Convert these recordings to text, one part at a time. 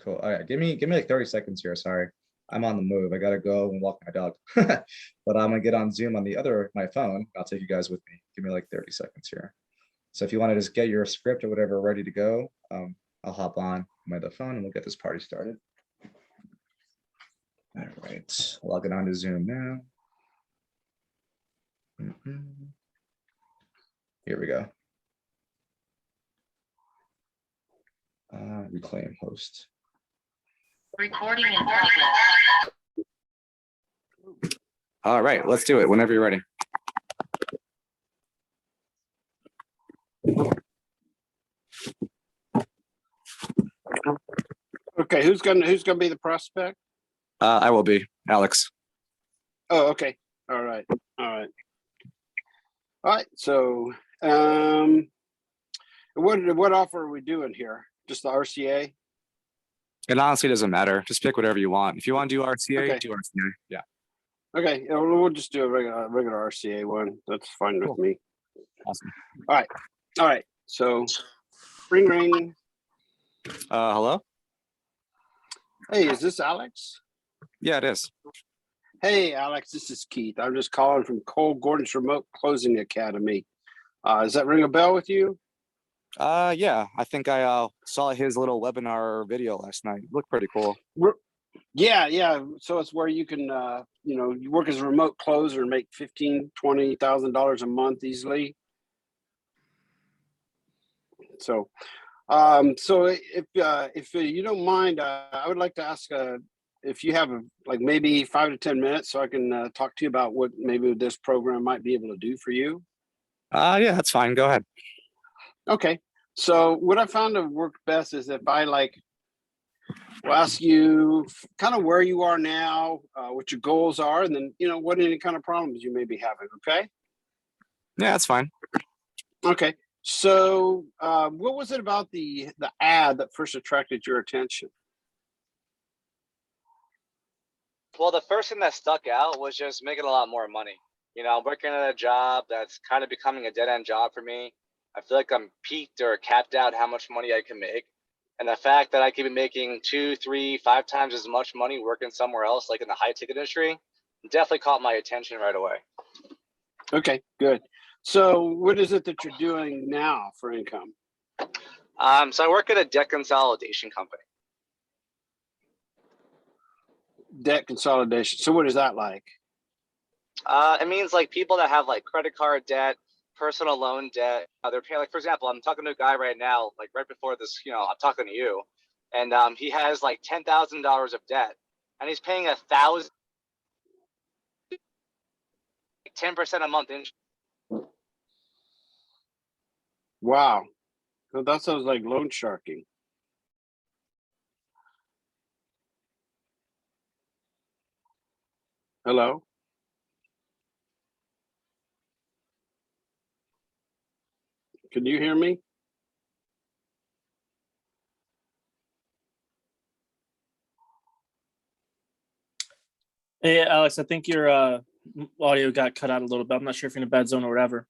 Cool. All right, give me like 30 seconds here. Sorry. I'm on the move. I gotta go and walk my dog. But I'm gonna get on Zoom on the other my phone. I'll take you guys with me. Give me like 30 seconds here. So if you want to just get your script or whatever ready to go, I'll hop on my other phone and we'll get this party started. All right, logging on to Zoom now. Here we go. Reclaim host. Recording in progress. All right, let's do it whenever you're ready. Okay, who's gonna be the prospect? I will be Alex. Oh, okay. All right. So, what offer are we doing here? Just the RCA? It honestly doesn't matter. Just pick whatever you want. If you want to do RCA, Okay. do RCA. Yeah. Okay, we'll just do a regular RCA one. That's fine with me. Awesome. All right. So, ring. Hello? Hey, is this Alex? Yeah, it is. Hey, Alex, this is Keith. I'm just calling from Cole Gordon's Remote Closing Academy. Does that ring a bell with you? Yeah, I think I saw his little webinar video last night. It looked pretty cool. Yeah. So it's where you can, you work as a remote closer and make $15,000-$20,000 a month easily. So, if you don't mind, I would like to ask if you have like maybe 5 to 10 minutes, so I can talk to you about what maybe this program might be able to do for you. Yeah, that's fine. Go ahead. Okay. So what I found to work best is if I will ask you kind of where you are now, what your goals are, and then, what any kind of problems you may be having. Okay. Yeah, that's fine. Okay. So what was it about the ad that first attracted your attention? Well, the first thing that stuck out was just making a lot more money. I'm working at a job that's kind of becoming a dead-end job for me. I feel like I'm peaked or capped out how much money I can make. And the fact that I could be making 2, 3, 5 times as much money working somewhere else, like in the high-tech industry, definitely caught my attention right away. Okay, good. So what is it that you're doing now for income? So I work at a debt consolidation company. Debt consolidation. So what is that like? It means like people that have like credit card debt, personal loan debt, they're paying, like, for example, I'm talking to a guy right now, like right before this, I'm talking to you, and he has like $10,000 of debt, and he's paying 10% a month interest. Wow. So that sounds like loan sharking. Hello? Can you hear me? Hey, Alex, I think your audio got cut out a little bit. I'm not sure if you're in a bad zone or whatever.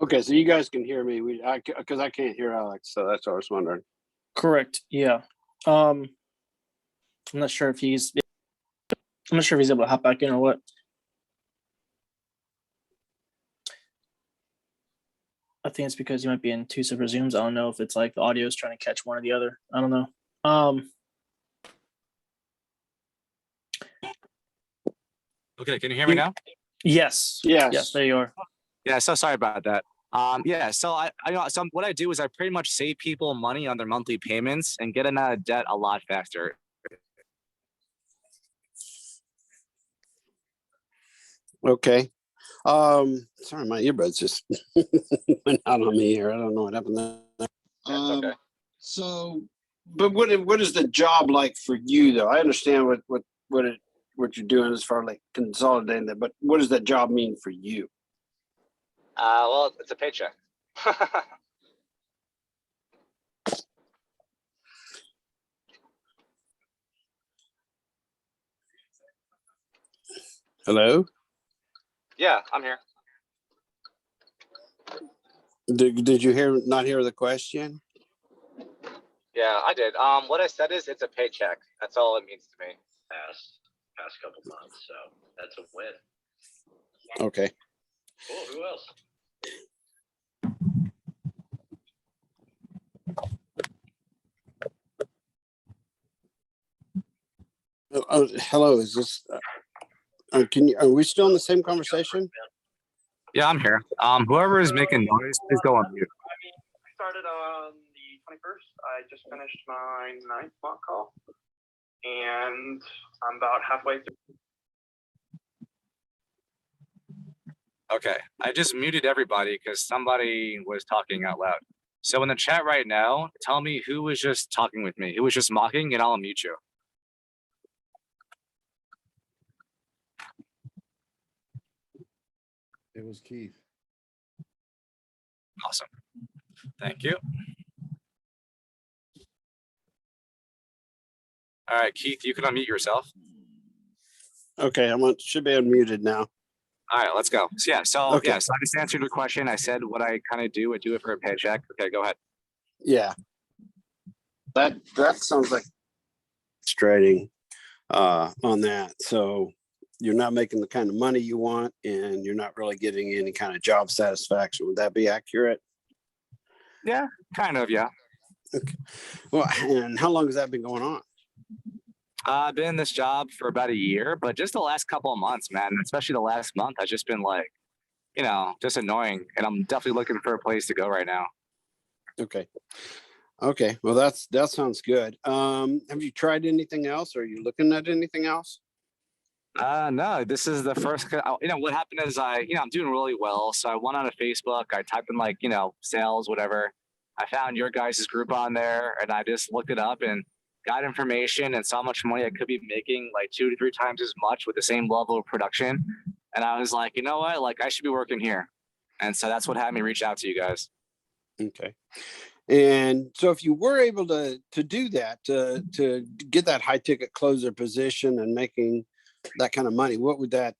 Okay, so you guys can hear me because I can't hear Alex, so that's what I was wondering. Correct. Yeah. I'm not sure if he's able to hop back in or what. I think it's because you might be in 2 separate Zooms. I don't know if it's like the audio is trying to catch one or the other. I don't know. Okay, can you hear me now? Yes. Yes. Yes, there you are. Yeah, so sorry about that. Yeah, so so what I do is I pretty much save people money on their monthly payments and get them out of debt a lot faster. Okay. Sorry, my earbuds just went out on me here. I don't know what happened there. That's okay. So, but what is the job like for you though? I understand what you're doing as far as like consolidating that, but what does that job mean for you? Well, it's a paycheck. Hello? Yeah, I'm here. Did you not hear the question? Yeah, I did. What I said is it's a paycheck. That's all it means to me. Past couple months, so that's a win. Okay. Cool, who else? Hello, is this, are we still in the same conversation? Yeah, I'm here. Whoever is making noise, please go on mute. I started on the 21st. I just finished my 9th mock call, and I'm about halfway through. Okay, I just muted everybody because somebody was talking out loud. So in the chat right now, tell me who was just talking with me, who was just mocking, and I'll mute you. It was Keith. Awesome. Thank you. All right, Keith, you can unmute yourself. Okay, should be unmuted now. All right, let's go. So yeah, so Okay. yeah, so I just answered your question. I said what I kind of do. I do it for a paycheck. Okay, go ahead. Yeah. That sounds like frustrating on that. So you're not making the kind of money you want and you're not really getting any kind of job satisfaction. Would that be accurate? Yeah, kind of, yeah. Okay. Well, and how long has that been going on? I've been in this job for about a year, but just the last couple of months, man, especially the last month, I've just been like, you know, just annoying. And I'm definitely looking for a place to go right now. Okay. Okay. Well, that sounds good. Have you tried anything else? Are you looking at anything else? No, this is the first, you know, what happened is I'm doing really well. So I went on to Facebook, I typed in like, sales, whatever. I found your guys' group on there and I just looked it up and got information and saw how much money I could be making, like 2 to 3 times as much with the same level of production. And I was like, you know what, like I should be working here. And so that's what had me reach out to you guys. Okay. And so if you were able to do that, to get that high ticket closer position and making that kind of money, what would that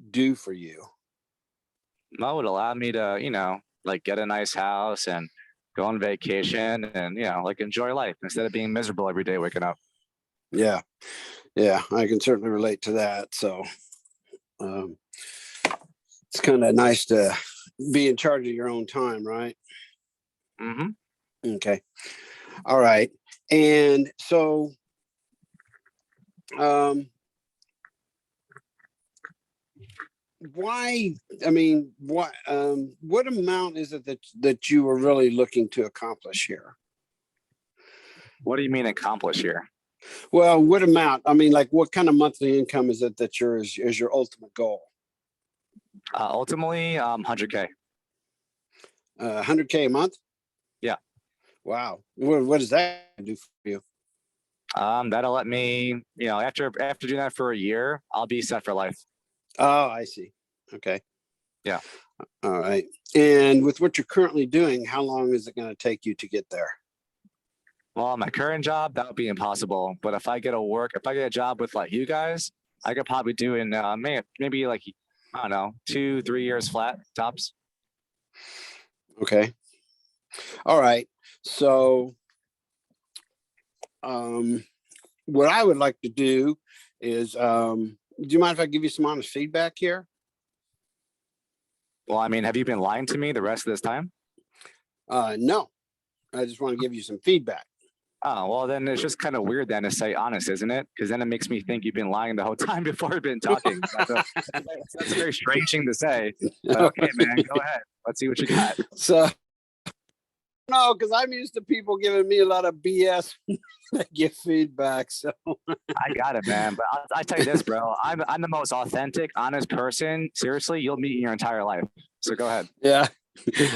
do for you? That would allow me to, like get a nice house and go on vacation and, like enjoy life instead of being miserable every day waking up. Yeah. Yeah. I can certainly relate to that. So it's kind of nice to be in charge of your own time, right? Mm-hmm. Okay. All right. And so, what amount is it that you were really looking to accomplish here? What do you mean accomplish here? Well, what amount? I mean, like what kind of monthly income is it that is your ultimate goal? Ultimately, 100K. 100K a month? Yeah. Wow. What does that do for you? That'll let me, after doing that for a year, I'll be set for life. Oh, I see. Okay. Yeah. All right. And with what you're currently doing, how long is it going to take you to get there? Well, my current job, that would be impossible. But if I get a job with like you guys, I could probably do in maybe like, I don't know, 2-3 years flat tops. Okay. All right. So, what I would like to do is, do you mind if I give you some honest feedback here? Well, I mean, have you been lying to me the rest of this time? No, I just want to give you some feedback. Oh, well, then it's just kind of weird then to say honest, isn't it? Because then it makes me think you've been lying the whole time before we've been talking. That's a very strange thing to say. But okay, man, go ahead. Let's see what you got. So, no, because I'm used to people giving me a lot of BS that give feedback. So I got it, man. But I tell you this, bro. I'm the most authentic, honest person. Seriously, you'll meet in your entire life. So go ahead. yeah.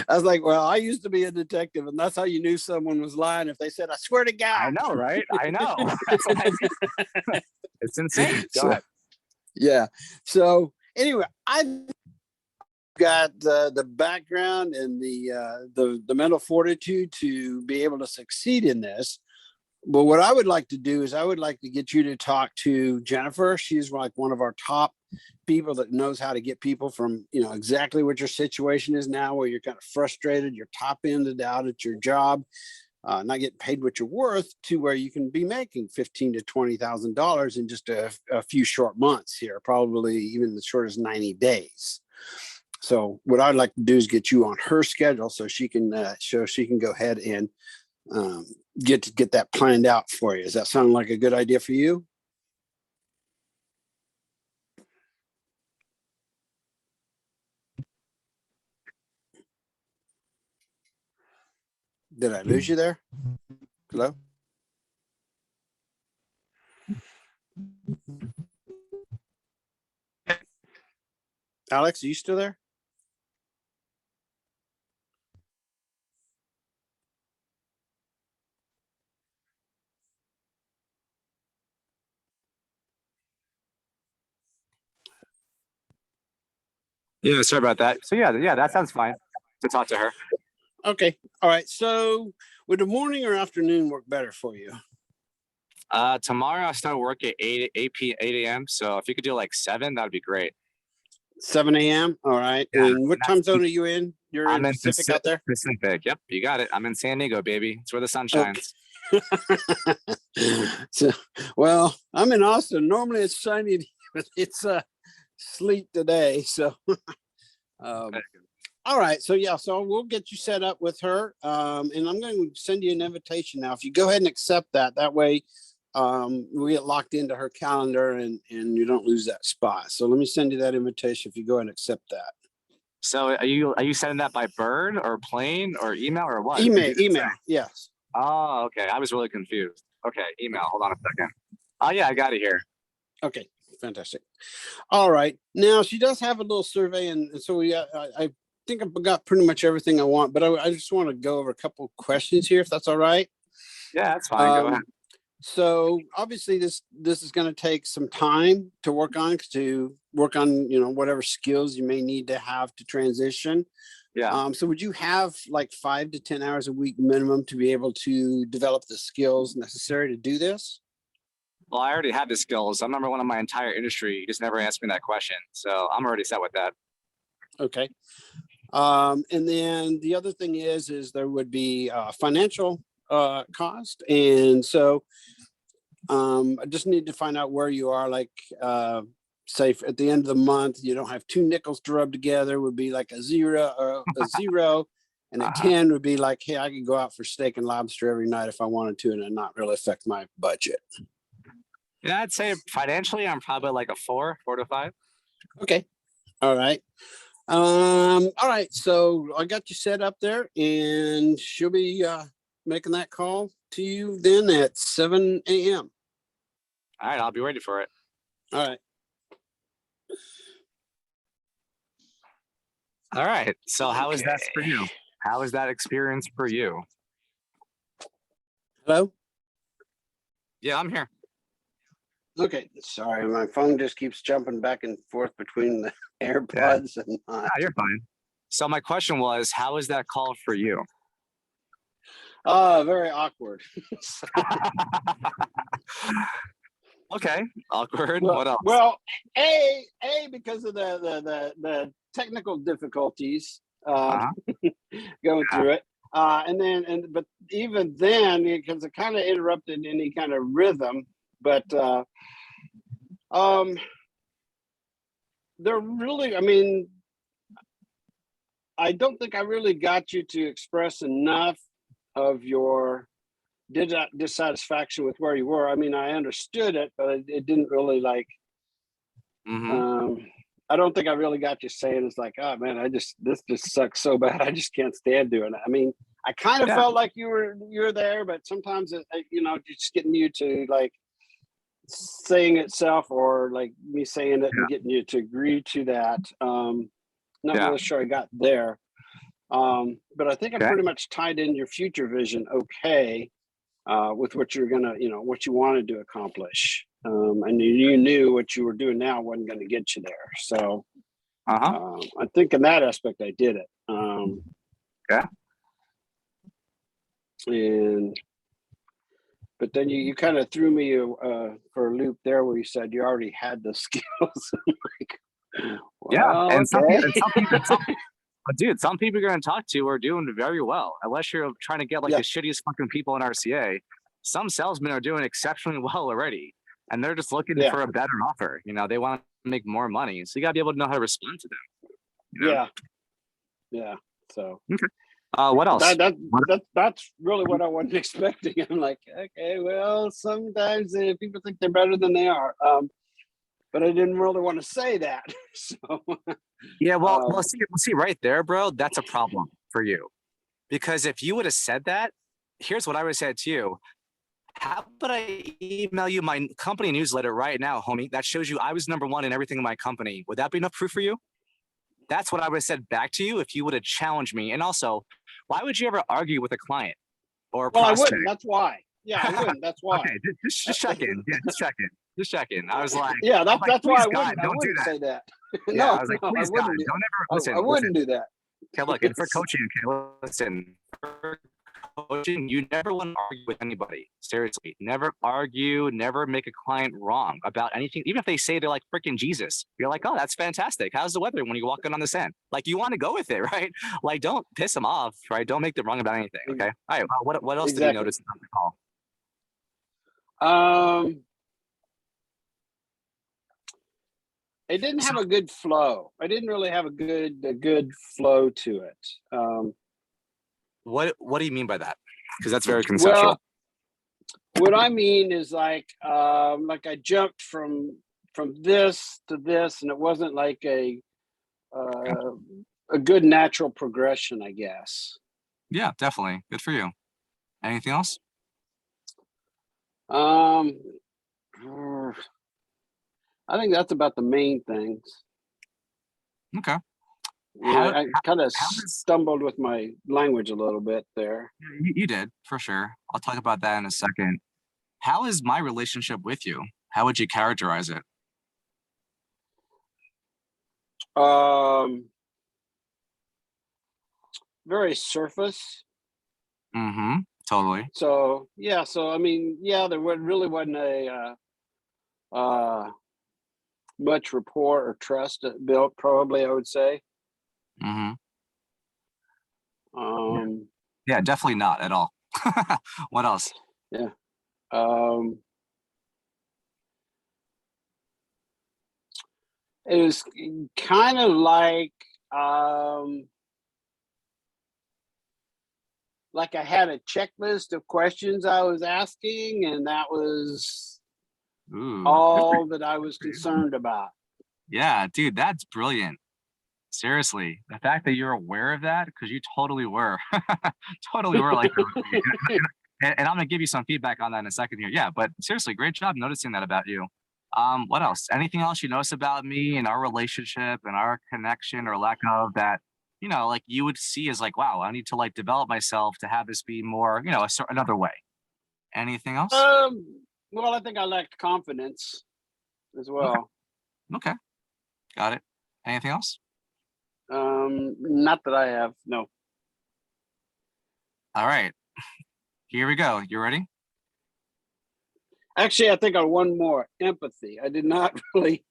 I was like, well, I used to be a detective, and that's how you knew someone was lying. If they said, I swear to God. I know, right? I know. That's what I mean. It's insane. Go ahead. Yeah. So anyway, I've got the background and the mental fortitude to be able to succeed in this. But what I would like to do is I would like to get you to talk to Jennifer. She's like one of our top people that knows how to get people from, exactly what your situation is now, where you're kind of frustrated, you're top ended out at your job. not getting paid what you're worth, to where you can be making $15,000 to $20,000 in just a few short months here, probably even as short as 90 days. So what I'd like to do is get you on her schedule so she can go ahead and get that planned out for you. Does that sound like a good idea for you? Did I lose you there? Hello? Alex, are you still there? Yeah, sorry about that. So yeah, that sounds fine to talk to her. Okay. All right. So would the morning or afternoon work better for you? Tomorrow I start work at 8 a.m. So if you could do like 7, that'd be great. 7 a.m. All right. Yeah, And what time zone are you in? You're I'm in in Pacific out there? Pacific. Yep, you got it. I'm in San Diego, baby. It's where the sun shines. So, well, I'm in Austin. Normally it's sunny, but it's sleet today. So all right. So yeah, so we'll get you set up with her. And I'm going to send you an invitation now. If you go ahead and accept that, that way we get locked into her calendar and you don't lose that spot. So let me send you that invitation if you go ahead and accept that. So are you sending that by bird or plane or email or what? Email. Yes. Oh, okay. I was really confused. Okay, email. Hold on a second. Oh yeah, I got it here. Okay. Fantastic. All right. Now she does have a little survey, and so I think I've got pretty much everything I want, but I just want to go over a couple questions here, if that's all right. Yeah, that's fine. Go ahead. So obviously this is going to take some time to work on, whatever skills you may need to have to transition. Yeah. So would you have like 5 to 10 hours a week minimum to be able to develop the skills necessary to do this? Well, I already have the skills. I'm number one in my entire industry. You just never asked me that question. So I'm already set with that. Okay. And then the other thing is there would be financial cost. And so I just need to find out where you are, like say at the end of the month, you don't have 2 nickels to rub together, would be like a 0 or a 0. And a 10 would be like, hey, I could go out for steak and lobster every night if I wanted to, and it not really affect my budget. Yeah, I'd say financially, I'm probably like a 4 to 5. Okay. All right. All right. So I got you set up there, and she'll be making that call to you then at 7 a.m. All right, I'll be ready for it. All right. All right. So how is that Okay. for you? How is that experience for you? Hello? Yeah, I'm here. Okay. Sorry, my phone just keeps jumping back and forth between the AirPods and Ah, you're fine. So my question was, how is that call for you? very awkward. Okay, awkward. Well, What else? well, because of the technical difficulties Uh-huh. going through it, but even then, because it kind of interrupted any kind of rhythm. But they're really, I mean, I don't think I really got you to express enough of your dissatisfaction with where you were. I mean, I understood it, but it didn't really like. Mhm. I don't think I really got you saying it's like, oh man, this just sucks so bad. I just can't stand doing it. I mean, I kind of Yeah. felt like you were there, but sometimes just getting you to like saying itself, or like me saying it and getting you to agree to that. Not Yeah. really sure I got there. But I think I Okay. pretty much tied in your future vision okay, with what you're gonna, what you wanted to accomplish. And you knew what you were doing now wasn't gonna get you there. So Uh-huh. I think in that aspect I did it. Okay. But then you kind of threw me for a loop there, where you said you already had the skills. I'm like, Yeah. well, And okay. Dude, some people you're gonna talk to are doing very well. Unless you're trying to get like Yeah. the shittiest fucking people in RCA. Some salesmen are doing exceptionally well already, and they're just looking Yeah. for a better offer. You know, they want to make more money, so you gotta be able to know how to respond to them. You know? Yeah. Yeah. So What else? that's really what I wasn't expecting. I'm like, okay, well, sometimes people think they're better than they are. But I didn't really want to say that. So Yeah, well, Um, see, right there, bro. That's a problem for you, because if you would have said that, here's what I would have said to you. How about I email you my company newsletter right now, homie? That shows you I was number one in everything in my company. Would that be enough proof for you? That's what I would have said back to you if you would have challenged me. And also, why would you ever argue with a client or a well, I prospect? wouldn't. That's why. Yeah, I wouldn't. That's why. Okay, just check in. Yeah, just check in. Just check in. I was like, Yeah, I'm like, that's why I please, God, wouldn't. I don't do wouldn't that. say that. Yeah, No, I was like, no, I please, God, wouldn't do. don't ever listen. I wouldn't do that. Okay, look, and for coaching, okay, listen. For coaching, you never want to argue with anybody. Seriously, never argue, never make a client wrong about anything. Even if they say they're like freaking Jesus, you're like, oh, that's fantastic. How's the weather when you walk in on the sand? Like, you want to go with it, right? Like, don't piss them off, right? Don't make them wrong about anything. Okay. All right. Well, what else did you Exactly. notice about the call? It didn't have a good flow. I didn't really have a good flow to it. What do you mean by that? Because that's very conceptual. Well, what I mean is like I jumped from this to this, and it wasn't like a good natural progression, I guess. Yeah, definitely. Good for you. Anything else? I think that's about the main things. Okay. Yeah, I kind of how does- stumbled with my language a little bit there. You did, for sure. I'll talk about that in a second. How is my relationship with you? How would you characterize it? Very surface. Mm-hmm. Totally. So yeah, I mean, yeah, there really wasn't a much rapport or trust built, probably, I would say. Mm-hmm. Um, Yeah, definitely not at all. What else? It was kind of like I had a checklist of questions I was asking, and that was Ooh. all that I was concerned about. Yeah, dude, that's brilliant. Seriously, the fact that you're aware of that, because you totally were, totally were like, and I'm gonna give you some feedback on that in a second here. Yeah, but seriously, great job noticing that about you. What else? Anything else you notice about me and our relationship and our connection or lack of that, you know, like you would see as like, wow, I need to like develop myself to have this be more, you know, another way. Anything else? Well, I think I lacked confidence as well. Okay, got it. Anything else? Not that I have, no. All right, here we go. You ready? Actually, I think on one more, empathy. I did not really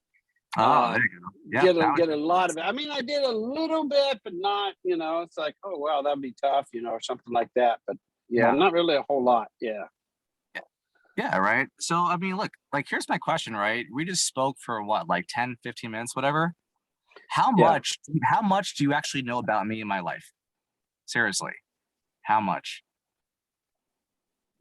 Oh, there you go. Yeah, get a lot of it. I mean, I did a little bit, but not, you know, it's like, oh, wow, that'd be tough, you know, or something like that. But yeah, not really a whole lot. Yeah. Yeah, right. So, I mean, look, like, here's my question, right? We just spoke for what, like 10, 15 minutes, whatever. How much do you actually know about me in my life? Seriously, how much?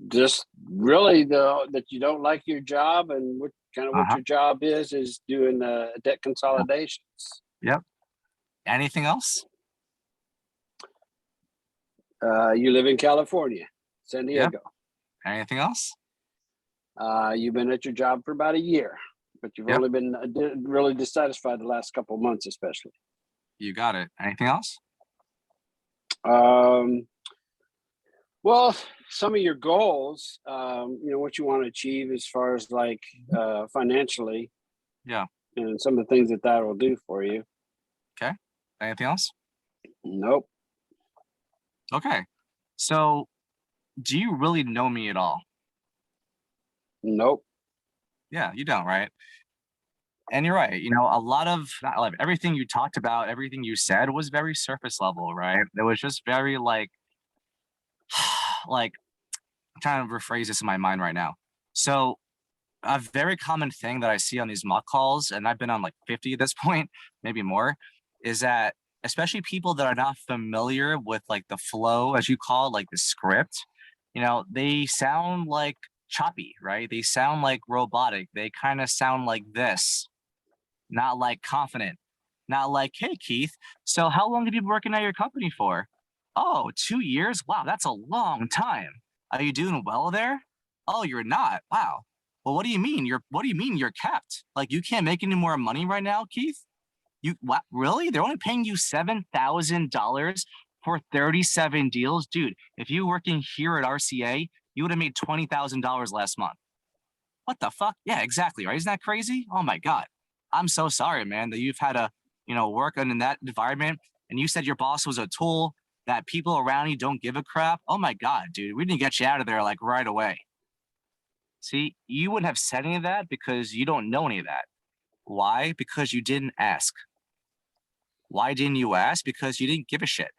Just really that you don't like your job, and what your job is doing debt consolidations. Yep. Anything else? You live in California, San Diego. Yep. Anything else? You've been at your job for about a year, but you've only been really dissatisfied the last couple of months, especially. You got it. Anything else? Well, some of your goals, you know, what you want to achieve as far as like financially. Yeah. And some of the things that will do for you. Okay. Anything else? Nope. Okay. So, do you really know me at all? Nope. Yeah, you don't, right? And you're right. You know, a lot of not like everything you talked about, everything you said was very surface level, right? It was just very like I'm trying to rephrase this in my mind right now. So a very common thing that I see on these mock calls, and I've been on like 50 at this point, maybe more, is that especially people that are not familiar with like the flow, as you call it, like the script, you know, they sound like choppy, right? They sound like robotic. They kind of sound like this, not like confident, not like, hey, Keith, so how long have you been working at your company for? Oh, 2 years? Wow, that's a long time. Are you doing well there? Oh, you're not. Wow. Well, what do you mean? What do you mean you're capped? Like you can't make any more money right now, Keith? You what really? They're only paying you $7,000 for 37 deals? Dude, if you were working here at RCA, you would have made $20,000 last month. What the fuck? Yeah, exactly, right? Isn't that crazy? Oh my God. I'm so sorry, man, that you've had to, you know, work in that environment. And you said your boss was a tool, that people around you don't give a crap. Oh my God, dude, we didn't get you out of there like right away. See, you wouldn't have said any of that because you don't know any of that. Why? Because you didn't ask. Why didn't you ask? Because you didn't give a shit.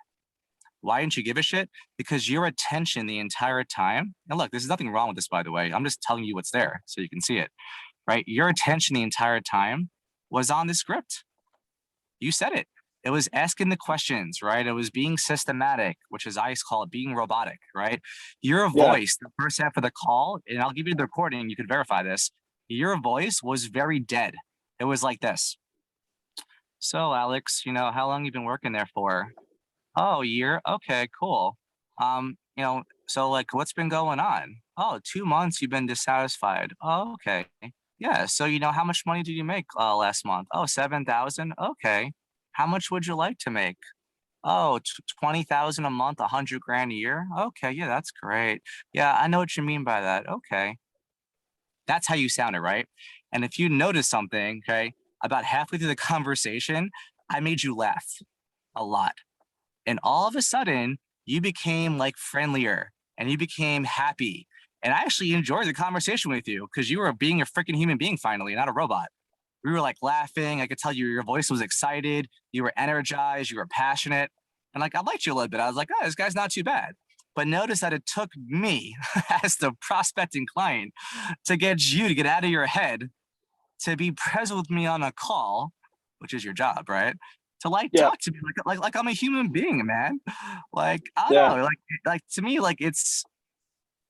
Why didn't you give a shit? Because your attention the entire time, and look, there's nothing wrong with this, by the way. I'm just telling you what's there so you can see it, right? Your attention the entire time was on the script. You said it. It was asking the questions, right? It was being systematic, which is I call it being robotic, right? Your Yeah. voice, the first half of the call, and I'll give you the recording, you can verify this. Your voice was very dead. It was like this. So Alex, you know, how long you been working there for? Oh, a year? Okay, cool. You know, so like what's been going on? Oh, 2 months you've been dissatisfied. Oh, okay. Yeah, so you know, how much money did you make last month? Oh, 7,000. Okay. How much would you like to make? Oh, 20,000 a month, 100 grand a year. Okay, yeah, that's great. Yeah, I know what you mean by that. Okay. That's how you sounded, right? And if you notice something, okay, about halfway through the conversation, I made you laugh a lot. And all of a sudden, you became like friendlier and you became happy. And I actually enjoyed the conversation with you because you were being a freaking human being finally, not a robot. We were like laughing. I could tell your voice was excited. You were energized. You were passionate. And like, I liked you a little bit. I was like, oh, this guy's not too bad. But notice that it took me as the prospecting client to get you to get out of your head to be present with me on a call, which is your job, right? To like Yeah. talk to me like I'm a human being, man. Like, I Yeah. don't know, like to me, like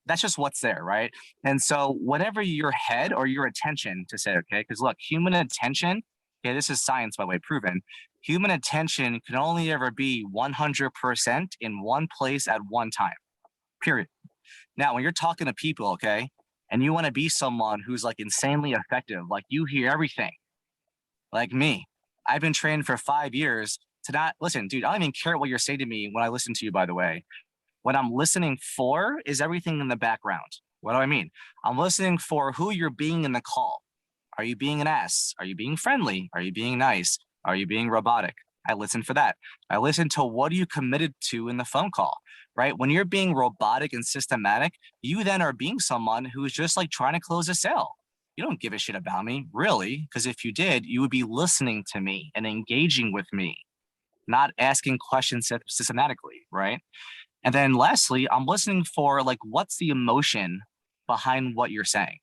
that's just what's there, right? And so whatever your head or your attention to say, okay, because look, human attention, okay, this is science by the way, proven. Human attention can only ever be 100% in one place at one time, period. Now, when you're talking to people, okay, and you want to be someone who's like insanely effective, like you hear everything, like me. I've been trained for 5 years to not listen, dude. I don't even care what you're saying to me when I listen to you, by the way. What I'm listening for is everything in the background. What do I mean? I'm listening for who you're being in the call. Are you being an ass? Are you being friendly? Are you being nice? Are you being robotic? I listen for that. I listen to what are you committed to in the phone call, right? When you're being robotic and systematic, you then are being someone who's just like trying to close a sale. You don't give a shit about me, really, because if you did, you would be listening to me and engaging with me, not asking questions systematically, right? And then lastly, I'm listening for like, what's the emotion behind what you're saying?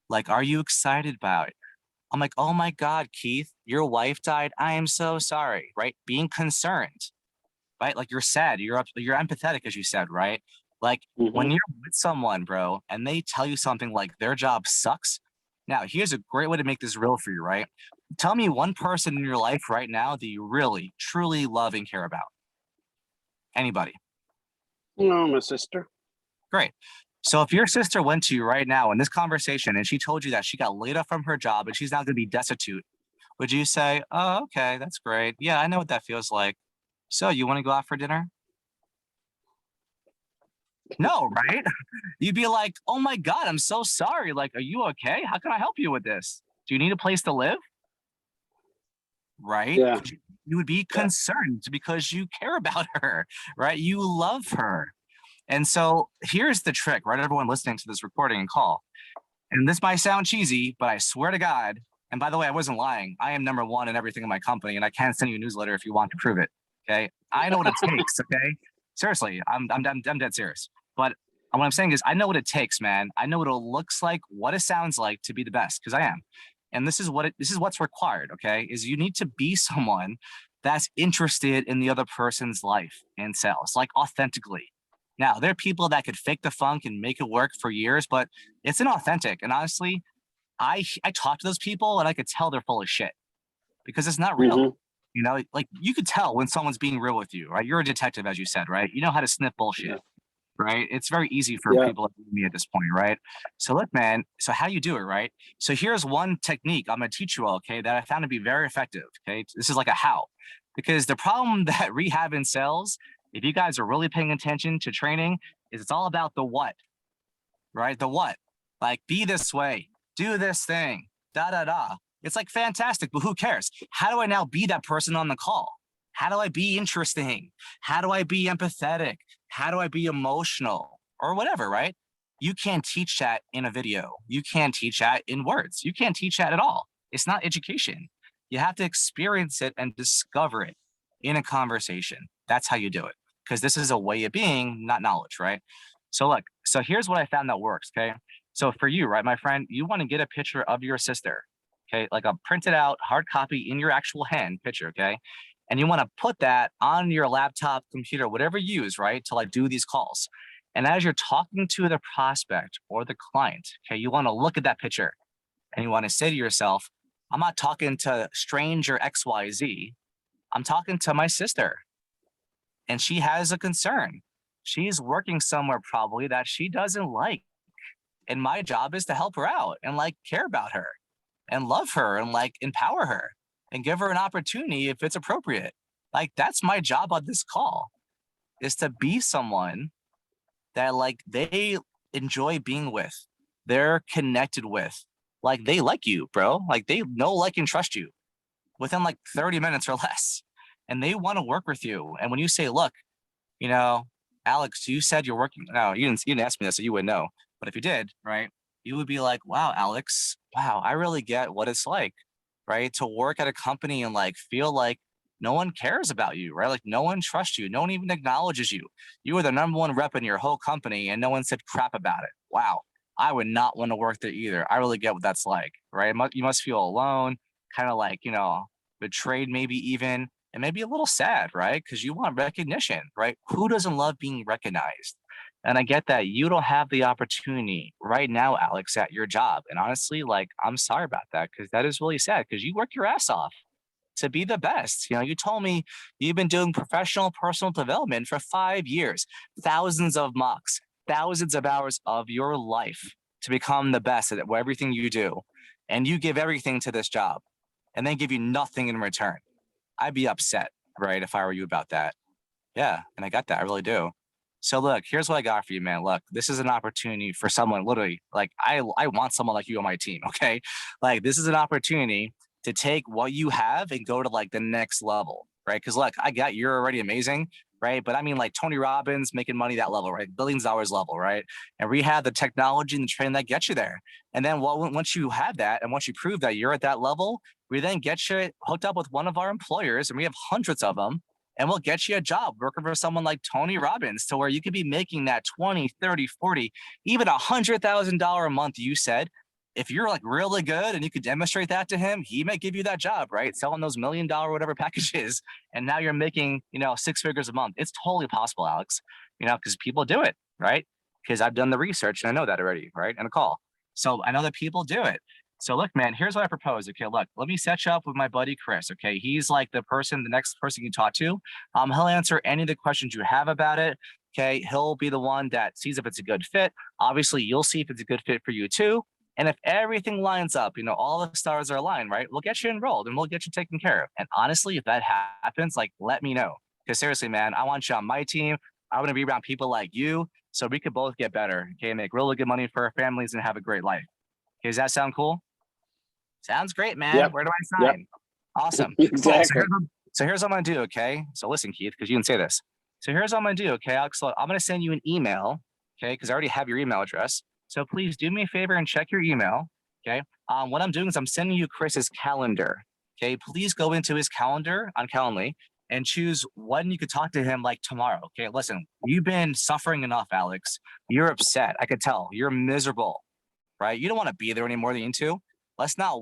Like, are you excited about it? I'm like, oh my God, Keith, your wife died. I am so sorry, right? Being concerned, right? Like you're sad, you're empathetic, as you said, right? Like when Mhm. you're with someone, bro, and they tell you something like their job sucks. Now, here's a great way to make this real for you, right? Tell me one person in your life right now that you really, truly love and care about. Anybody. No, my sister. Great. So if your sister went to you right now in this conversation and she told you that she got laid off from her job and she's now going to be destitute, would you say, oh, okay, that's great. Yeah, I know what that feels like. So you want to go out for dinner? No, right? You'd be like, oh my God, I'm so sorry. Like, are you okay? How can I help you with this? Do you need a place to live? Right? Yeah. You would be concerned because you care about her, right? You love her. And so here's the trick, right? Everyone listening to this recording and call. And this might sound cheesy, but I swear to God, And by the way, I wasn't lying. I am number one in everything in my company, and I can send you a newsletter if you want to prove it. Okay. I know what it takes. Okay. Seriously, I'm dead serious. But what I'm saying is, I know what it takes, man. I know what it looks like, what it sounds like to be the best, because I am. And this is what's required. Okay, is you need to be someone that's interested in the other person's life and sales, like authentically. Now, there are people that could fake the funk and make it work for years, but it's inauthentic. And honestly, I talk to those people and I could tell they're full of shit because it's not real. Mhm. You know, like you could tell when someone's being real with you, right? You're a detective, as you said, right? You know how to sniff bullshit, Yeah. right? It's very easy for Yeah. people like me at this point, right? So look, man, so how you do it, right? So here's one technique I'm gonna teach you all, okay, that I found to be very effective. Okay. This is like a how. Because the problem that rehab and sales, if you guys are really paying attention to training, is it's all about the what, right? The what? Like be this way, do this thing, da da da. It's like fantastic, but who cares? How do I now be that person on the call? How do I be interesting? How do I be empathetic? How do I be emotional or whatever, right? You can't teach that in a video. You can't teach that in words. You can't teach that at all. It's not education. You have to experience it and discover it in a conversation. That's how you do it. Because this is a way of being, not knowledge, right? So look, so here's what I found that works, okay? So for you, right, my friend, you want to get a picture of your sister, okay? Like a printed out hard copy in your actual hand picture, okay? And you want to put that on your laptop, computer, whatever you use, right, to like do these calls. And as you're talking to the prospect or the client, okay, you want to look at that picture and you want to say to yourself, I'm not talking to stranger XYZ. I'm talking to my sister. And she has a concern. She's working somewhere probably that she doesn't like. And my job is to help her out and like care about her and love her and like empower her and give her an opportunity if it's appropriate. Like that's my job on this call, is to be someone that like they enjoy being with, they're connected with, like they like you, bro. Like they know, like, and trust you within like 30 minutes or less. And they want to work with you. And when you say, look, you know, Alex, you said you're working. No, you didn't ask me that, so you wouldn't know. But if you did, right, you would be like, wow, Alex, wow, I really get what it's like, right, to work at a company and like feel like no one cares about you, right? Like no one trusts you, no one even acknowledges you. You were the #1 rep in your whole company, and no one said crap about it. Wow, I would not want to work there either. I really get what that's like, right? You must feel alone, kind of like, you know, betrayed, maybe even, and maybe a little sad, right? Because you want recognition, right? Who doesn't love being recognized? And I get that you don't have the opportunity right now, Alex, at your job. And honestly, like, I'm sorry about that because that is really sad because you work your ass off to be the best. You know, you told me you've been doing professional personal development for 5 years, thousands of mocks, thousands of hours of your life to become the best at everything you do. And you give everything to this job and then give you nothing in return. I'd be upset, right, if I were you about that. Yeah, and I got that. I really do. So look, here's what I got for you, man. Look, this is an opportunity for someone literally like I want someone like you on my team, okay? Like this is an opportunity to take what you have and go to like the next level, right? Because look, I got you're already amazing, right? But I mean like Tony Robbins making money that level, right? Billions of dollars level, right? And we have the technology and the training that gets you there. And then once you have that and once you prove that you're at that level, we then get you hooked up with one of our employers, and we have hundreds of them, and we'll get you a job working for someone like Tony Robbins to where you could be making that 20, 30, 40, even $100,000 a month. You said, if you're like really good and you could demonstrate that to him, he might give you that job, right? Selling those $1 million whatever packages. And now you're making, you know, 6 figures a month. It's totally possible, Alex, you know, because people do it, right? Because I've done the research and I know that already, right? And a call. So I know that people do it. So look, man, here's what I propose. Okay, look, let me set you up with my buddy Chris. Okay, he's like the next person you talk to. He'll answer any of the questions you have about it. Okay, he'll be the one that sees if it's a good fit. Obviously, you'll see if it's a good fit for you too. And if everything lines up, you know, all the stars are aligned, right? We'll get you enrolled and we'll get you taken care of. And honestly, if that happens, like, let me know. Because seriously, man, I want you on my team. I want to be around people like you so we could both get better. Okay, make really good money for our families and have a great life. Okay, does that sound cool? Sounds great, man. Yep. Where do I sign? Awesome. Exactly. Cool. So here's what I'm gonna do, okay? So listen, Keith, because you can say this. So here's what I'm gonna do, okay, Alex? So I'm gonna send you an email, okay? Because I already have your email address. So please do me a favor and check your email, Okay. What I'm doing is I'm sending you Chris's calendar. Okay. Please go into his calendar on Calendly and choose when you could talk to him like tomorrow. Okay. Listen, you've been suffering enough, Alex. You're upset. I could tell. You're miserable, right? You don't want to be there any more than you need to. Let's not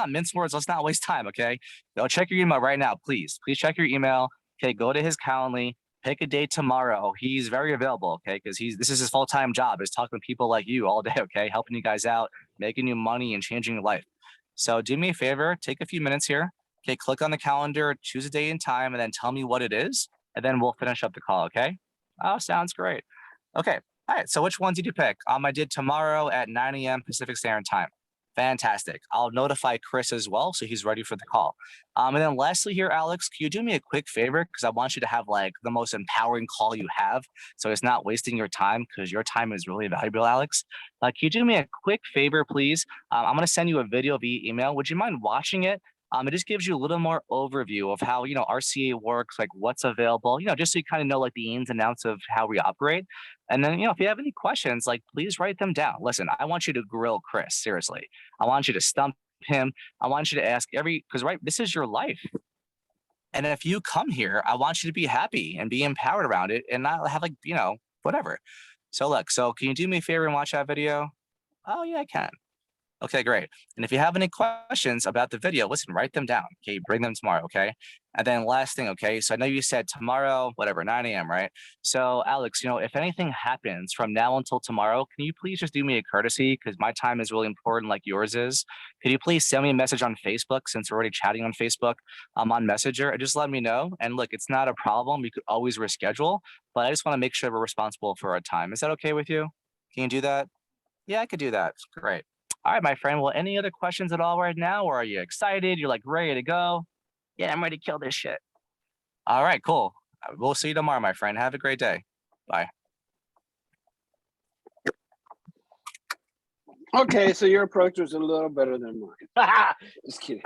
mince words. Let's not waste time. Okay. Go check your email right now, please. Please check your email. Okay. Go to his Calendly. Pick a date tomorrow. He's very available. Okay. Because this is his full-time job, is talking to people like you all day. Okay. Helping you guys out, making you money and changing your life. So do me a favor, take a few minutes here. Okay. Click on the calendar, choose a day and time, and then tell me what it is. And then we'll finish up the call. Okay. Oh, sounds great. Okay. All right. So which one did you pick? I did tomorrow at 9 a.m. Pacific Standard Time. Fantastic. I'll notify Chris as well, so he's ready for the call. And then lastly here, Alex, can you do me a quick favor? Because I want you to have like the most empowering call you have. So it's not wasting your time, because your time is really valuable, Alex. Can you do me a quick favor, please? I'm going to send you a video via email. Would you mind watching it? It just gives you a little more overview of how, RCA works, like what's available, just so you kind of know like the ins and outs of how we operate. And then, if you have any questions, like please write them down. Listen, I want you to grill Chris, seriously. I want you to stump him. I want you to ask because this is your life. And if you come here, I want you to be happy and be empowered around it and not have whatever. So look, can you do me a favor and watch that video? Oh yeah, I can. Okay, great. And if you have any questions about the video, listen, write them down. Okay, bring them tomorrow. Okay. And then last thing. Okay. So I know you said tomorrow, whatever, 9 a.m. Right. So Alex, if anything happens from now until tomorrow, can you please just do me a courtesy? Because my time is really important, like yours is. Could you please send me a message on Facebook, since we're already chatting on Facebook, on Messenger, and just let me know. And look, it's not a problem. We could always reschedule, but I just want to make sure we're responsible for our time. Is that okay with you? Can you do that? Yeah, I could do that. Great. All right, my friend. Well, any other questions at all right now? Or are you excited? You're like ready to go? Yeah, I'm ready to kill this shit. All right, cool. We'll see you tomorrow, my friend. Have a great day. Bye. Okay, so your approach was a little better than mine. Just kidding.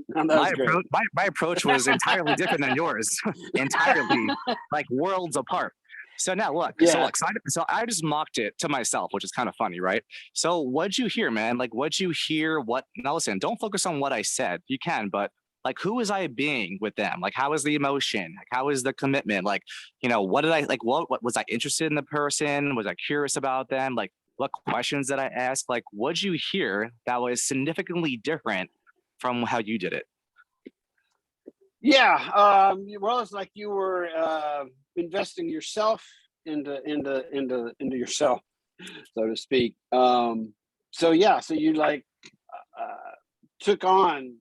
No, that was great. My approach was entirely different than yours. Entirely, like worlds apart. So now look, Yeah. so I just mocked it to myself, which is kind of funny, right? So what'd you hear, man? Like, what'd you hear? Now listen, don't focus on what I said. You can, but like, who was I being with them? Like, how was the emotion? Like, how was the commitment? Like, what did I, like, what was I interested in the person? Was I curious about them? Like, what questions did I ask? Like, what'd you hear that was significantly different from how you did it? Yeah. Well, it's like you were investing yourself into yourself, so to speak. So you like took on,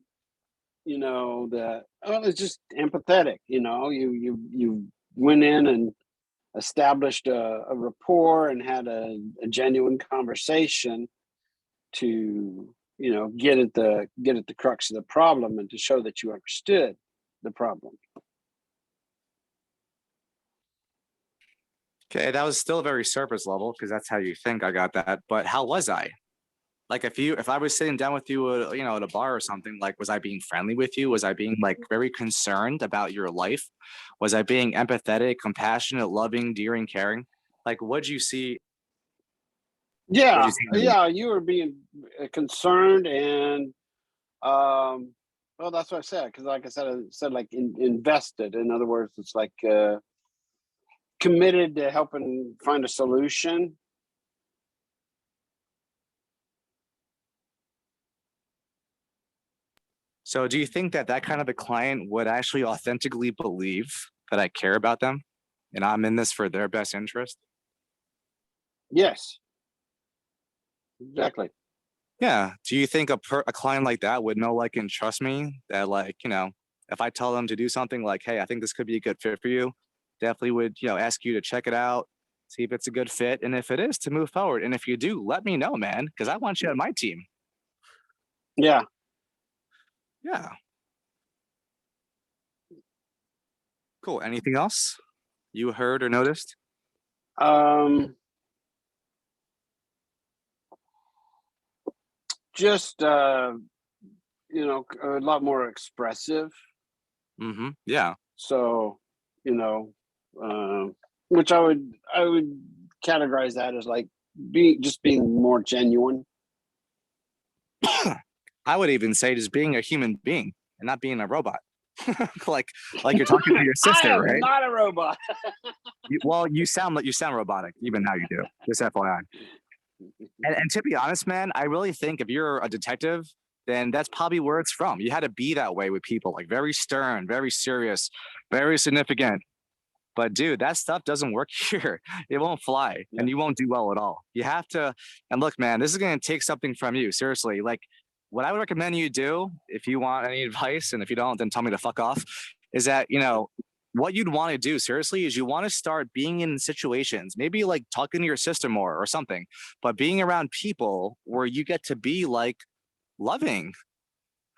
it's just empathetic. You went in and established a rapport and had a genuine conversation to get at the crux of the problem and to show that you understood the problem. Okay, that was still very surface level, because that's how you think I got that. But how was I? Like, if I was sitting down with you, at a bar or something, like, was I being friendly with you? Was I being like very concerned about your life? Was I being empathetic, compassionate, loving, dearing, caring? Like, what'd you see? Yeah, see in me? yeah, you were being concerned and well, that's what I said, because like I said like invested. In other words, it's like committed to helping find a solution. So do you think that kind of a client would actually authentically believe that I care about them and I'm in this for their best interest? Yes, exactly. Yeah. Do you think a client like that would know, like, and trust me that, like, if I tell them to do something like, hey, I think this could be a good fit for you, definitely would, ask you to check it out, see if it's a good fit. And if it is, to move forward. And if you do, let me know, man, because I want you on my team. Yeah. Yeah. Cool. Anything else you heard or noticed? Just a lot more expressive. Mm-hmm. Yeah. So, which I would categorize that as like being more genuine. I would even say just being a human being and not being a robot. like you're talking to your I sister, am right? not a robot. Well, you sound robotic, even now you do. Just FYI. And to be honest, man, I really think if you're a detective, then that's probably where it's from. You had to be that way with people, like very stern, very serious, very significant. But dude, that stuff doesn't work here. It won't fly Yeah. and you won't do well at all. You have to, and look, man, this is going to take something from you. Seriously. Like what I would recommend you do, if you want any advice, and if you don't, then tell me to fuck off, is that, what you'd want to do seriously is you want to start being in situations, maybe like talking to your sister more or something, but being around people where you get to be like loving,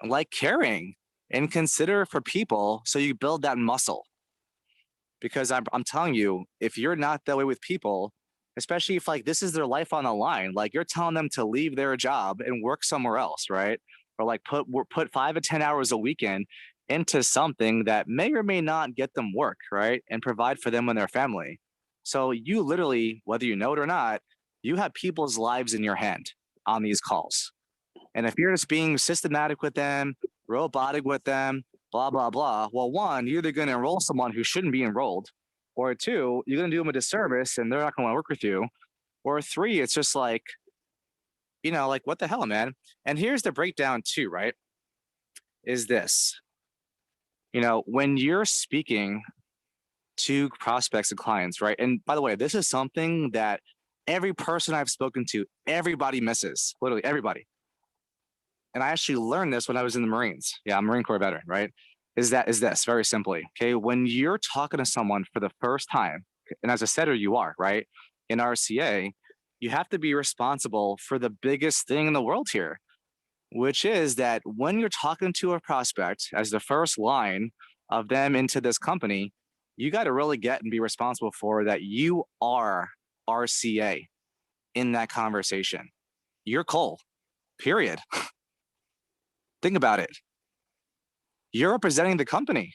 like caring and considerate for people. So you build that muscle. Because I'm telling you, if you're not that way with people, especially if like this is their life on the line, like you're telling them to leave their job and work somewhere else, right? Or like put 5 to 10 hours a weekend into something that may or may not get them work, right? And provide for them and their family. So you literally, whether you know it or not, you have people's lives in your hand on these calls. And if you're just being systematic with them, robotic with them, blah, blah, blah, well, one, you're either going to enroll someone who shouldn't be enrolled, or two, you're going to do them a disservice and they're not going to want to work with you, or three, it's just like, like what the hell, man? And here's the breakdown too, right? Is this, when you're speaking to prospects and clients, right? And by the way, this is something that every person I've spoken to, everybody misses, literally everybody. And I actually learned this when I was in the Marines. Yeah, I'm a Marine Corps veteran, right? Is this very simply, okay? When you're talking to someone for the first time, and as a setter you are, right? In RCA, you have to be responsible for the biggest thing in the world here, which is that when you're talking to a prospect as the first line of them into this company, you got to really get and be responsible for that you are RCA in that conversation. You're Cole, period. Think about it. You're representing the company,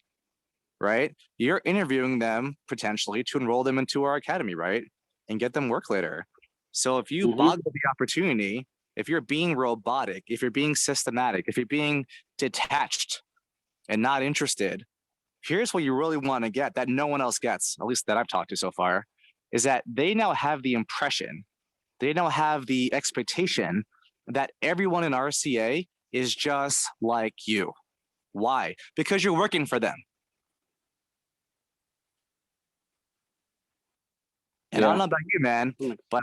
right? You're interviewing them potentially to enroll them into our academy, right? And get them work later. So if you boggle the opportunity, if you're being robotic, if you're being systematic, if you're being detached and not interested, here's what you really want to get that no one else gets, at least that I've talked to so far, is that they now have the impression, they now have the expectation that everyone in RCA is just like you. Why? Because you're working for them. And I don't know about you, man, but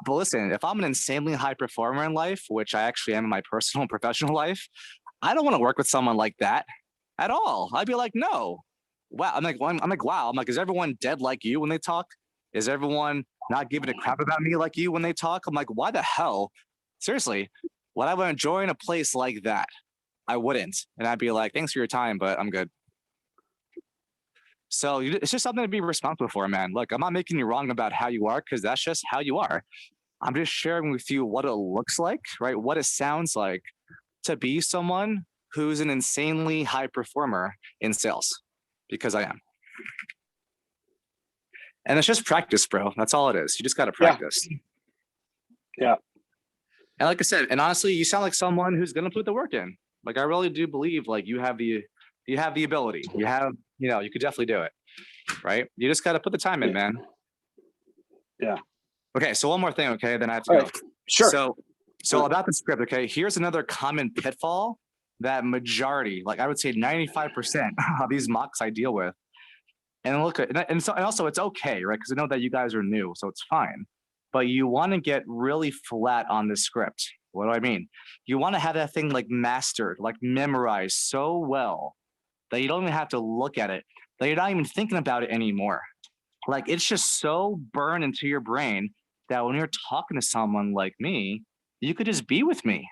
listen, if I'm an insanely high performer in life, which I actually am in my personal and professional life, I don't want to work with someone like that at all. I'd be like, no. Wow. I'm like, wow. I'm like, is everyone dead like you when they talk? Is everyone not giving a crap about me like you when they talk? I'm like, why the hell? Seriously, would I want to join a place like that? I wouldn't. And I'd be like, thanks for your time, but I'm good. So it's just something to be responsible for, man. Look, I'm not making you wrong about how you are, because that's just how you are. I'm just sharing with you what it looks like, right? What it sounds like to be someone who's an insanely high performer in sales, because I am. And it's just practice, bro. That's all it is. You just got to practice. Yeah. And like I said, and honestly, you sound like someone who's going to put the work in. Like, I really do believe like you have the ability. You have, you could definitely do it, right? You just got to put the time in, man. Yeah. Okay. So one more thing. Okay. Then I have to go. Right. Sure. So about the script. Okay. Here's another common pitfall that majority, like I would say 95% of these mocks I deal with. And look, and also it's okay, right? Because I know that you guys are new, so it's fine. But you want to get really flat on the script. What do I mean? You want to have that thing like mastered, like memorized so well that you don't even have to look at it, that you're not even thinking about it anymore. Like it's just so burned into your brain that when you're talking to someone like me, you could just be with me.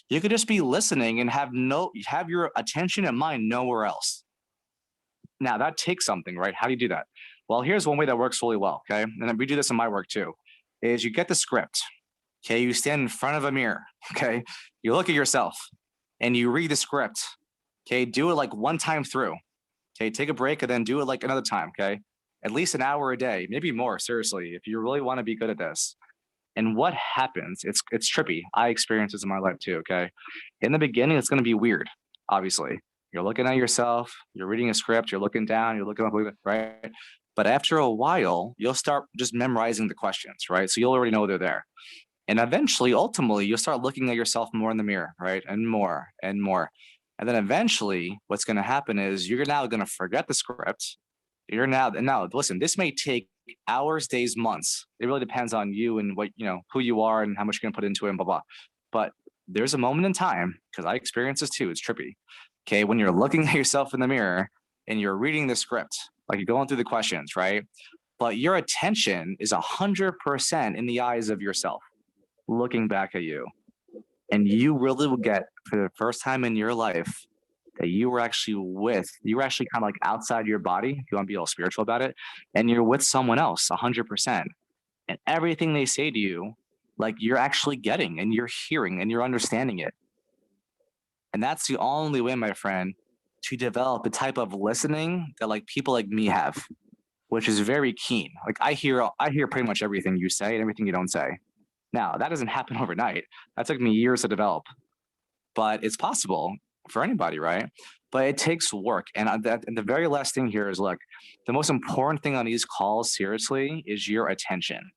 You could just be listening and have your attention and mind nowhere else. Now that takes something, right? How do you do that? Well, here's one way that works really well, okay? And we do this in my work too, is you get the script, okay? You stand in front of a mirror, okay? You look at yourself and you read the script, okay? Do it like one time through, okay? Take a break and then do it like another time, okay? At least an hour a day, maybe more, seriously, if you really want to be good at this. And what happens? It's trippy. I experience this in my life too. Okay. In the beginning, it's going to be weird. Obviously, you're looking at yourself, you're reading a script, you're looking down, you're looking up, right? But after a while, you'll start just memorizing the questions, right? So you'll already know they're there. And eventually, ultimately, you'll start looking at yourself more in the mirror, right? And more and more. And then eventually, what's going to happen is you're now going to forget the script. You're now, listen, this may take hours, days, months. It really depends on you and what, who you are and how much you're going to put into it and blah, blah. But there's a moment in time, because I experience this too, it's trippy. Okay, when you're looking at yourself in the mirror and you're reading the script, like you're going through the questions, right? But your attention is 100% in the eyes of yourself, looking back at you. And you really will get, for the first time in your life, that you were actually kind of like outside your body, if you want to be a little spiritual about it, and you're with someone else 100%. And everything they say to you, like you're actually getting and you're hearing and you're understanding it. And that's the only way, my friend, to develop the type of listening that like people like me have, which is very keen. Like I hear pretty much everything you say and everything you don't say. Now, that doesn't happen overnight. That took me years to develop, but it's possible for anybody, right? But it takes work. And the very last thing here is, look, the most important thing on these calls, seriously, is your attention.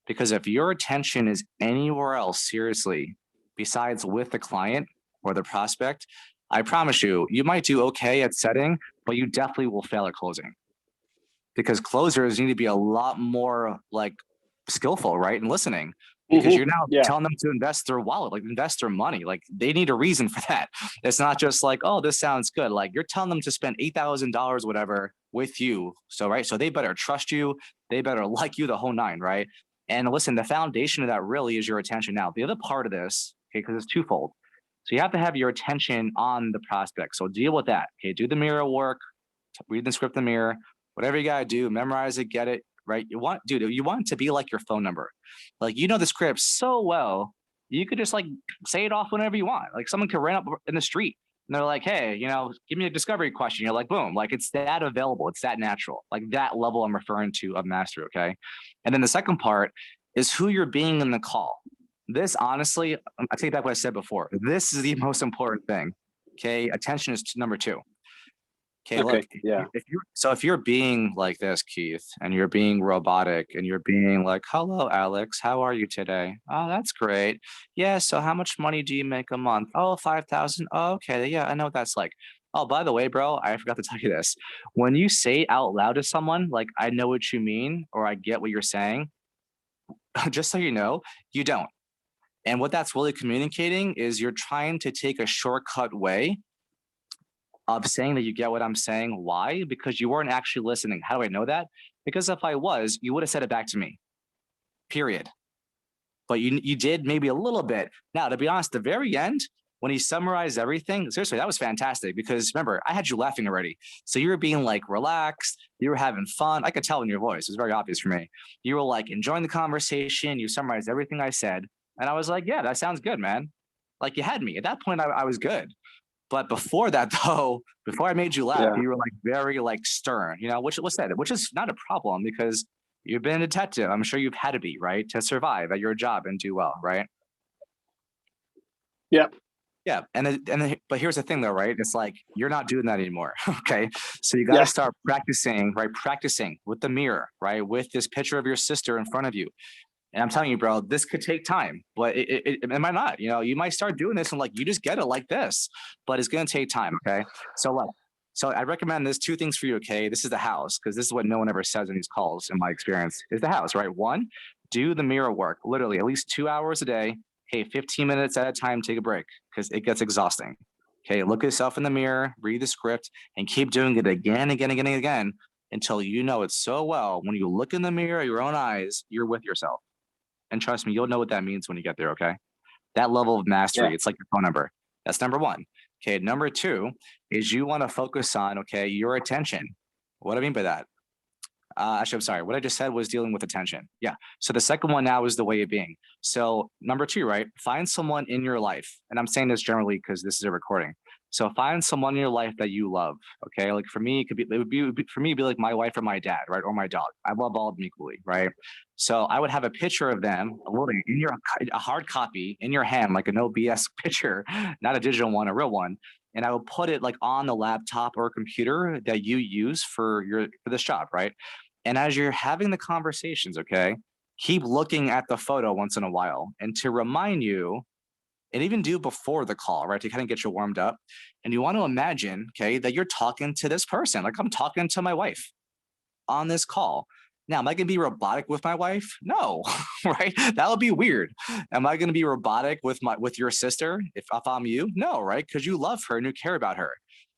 Because if your attention is anywhere else, seriously, besides with the client or the prospect, I promise you, you might do okay at setting, but you definitely will fail at closing. Because closers need to be a lot more like skillful, right? In listening. Because you're now telling them to invest their wallet, like invest their money. Like they need a reason for that. It's not just like, oh, this sounds good. Like you're telling them to spend $8,000, whatever, with you. So, right. So they better trust you. They better like you, the whole nine, right? And listen, the foundation of that really is your attention. Now, the other part of this, okay, because it's twofold. So you have to have your attention on the prospect. So deal with that. Okay, do the mirror work, read the script in the mirror, whatever you gotta do, memorize it, get it. Right? You want it to be like your phone number. Like, the script so well, you could just like say it off whenever you want. Like someone could run up in the street and they're like, hey, give me a discovery question. You're like, boom, like it's that available. It's that natural, like that level I'm referring to of mastery. Okay. And then the second part is who you're being in the call. This, honestly, I take back what I said before. This is the most important thing. Okay. Attention is number two. Okay, look, if you're being like this, Keith, and you're being robotic and you're being like, hello, Alex, how are you today? Oh, that's great. Yeah, so how much money do you make a month? Oh, 5,000. Oh, okay, yeah, I know what that's like. Oh, by the way, bro, I forgot to tell you this. When you say out loud to someone, like, I know what you mean, or I get what you're saying, just so you know, you don't. And what that's really communicating is you're trying to take a shortcut way of saying that you get what I'm saying. Why? Because you weren't actually listening. How do I know that? Because if I was, you would have said it back to me, period. But you did maybe a little bit. Now, to be honest, the very end, when he summarized everything, seriously, that was fantastic because remember, I had you laughing already. So you were being like relaxed, you were having fun. I could tell in your voice, it was very obvious for me. You were like enjoying the conversation, you summarized everything I said. And I was like, yeah, that sounds good, man. Like you had me. At that point, I was good. But before that, though, before I made you laugh, you were like very like stern, which is not a problem because you've been a detective. I'm sure you've had to be, right, to survive at your job and do well, right? Yeah. Yeah. But here's the thing, though, right? It's like you're not doing that anymore. Okay. So you got to start practicing, right? Practicing with the mirror, right? With this picture of your sister in front of you. And I'm telling you, bro, this could take time, but it might not. You might start doing this and like you just get it like this, but it's gonna take time. Okay, so I recommend this 2 things for you. Okay, this is the house because this is what no one ever says in these calls. In my experience, is the house, right? 1, do the mirror work, literally at least 2 hours a day. Hey, 15 minutes at a time. Take a break because it gets exhausting. Okay, look at yourself in the mirror, read the script, and keep doing it again until you know it so well. When you look in the mirror, your own eyes, you're with yourself. And trust me, you'll know what that means when you get there, okay? That level of mastery, it's like your phone number. That's number 1. Okay, number 2 is you want to focus on, okay, your attention. What do I mean by that? Actually, I'm sorry. What I just said was dealing with attention. Yeah. So the second one now is the way of being. So number 2, right? Find someone in your life. And I'm saying this generally because this is a recording. So find someone in your life that you love. Okay. Like for me, for me, it'd be like my wife or my dad, right? Or my dog. I love all of them equally, right? So I would have a picture of them holding in a hard copy in your hand, like a no BS picture, not a digital one, a real one. And I would put it like on the laptop or computer that you use for this job, right? And as you're having the conversations, okay, keep looking at the photo once in a while and to remind you, and even do before the call, right? To kind of get you warmed up. And you want to imagine, okay, that you're talking to this person. Like I'm talking to my wife on this call. Now, am I going to be robotic with my wife? No, right? That would be weird. Am I going to be robotic with your sister if I'm you? No, right? Because you love her and you care about her.